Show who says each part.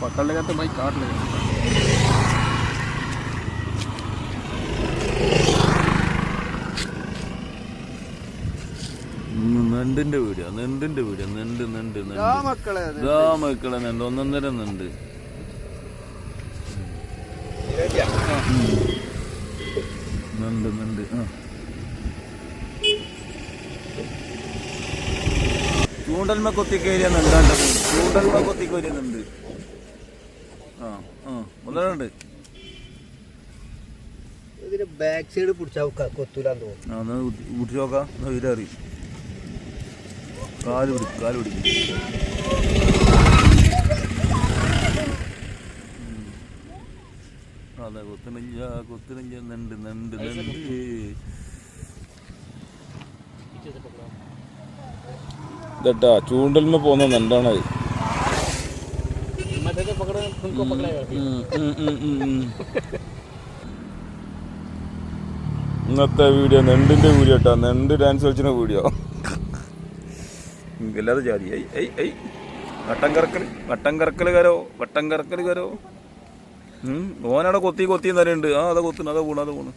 Speaker 1: पकड़ लेगा तो भाई काट लेगा।
Speaker 2: നെണ്ടിന്റെ വീഡിയോ നെണ്ട് മക്കളെ നെണ്ട് ഒന്നൊന്നര നെണ്ട് ചൂണ്ടൽമ കൊത്തിക്കയറിയ നെണ്ടാണ്ട് ചൂണ്ടൽമ കൊത്തിക്കയറിയ നെണ്ട് മുതലുണ്ട്.
Speaker 3: ഇതിന്റെ ബാക്ക് സൈഡ് പിടിച്ചാൽ കൊത്തൂലാന്ന് തോന്നുന്നു.
Speaker 2: പിടിച്ചു നോക്കാം. ഇതറിയും കാല് പിടിക്കും. അതെ കൊത്തണില്ല നെണ്ട് ഇതട്ടാ ചൂണ്ടലിന് പോകുന്ന നെണ്ടാണത്. ഇന്നത്തെ വീഡിയോ നെണ്ടിന്റെ വീഡിയോ കേട്ടോ. നെണ്ട് ഡാൻസ് കളിച്ചിന വീഡിയോ. എല്ലാതെ ജാതി വട്ടം കറക്കൽ കരോ ഓനവിടെ കൊത്തി എന്നറിയുന്നുണ്ട്. അതാ കൊത്തുന്നു, അതാ പോണു.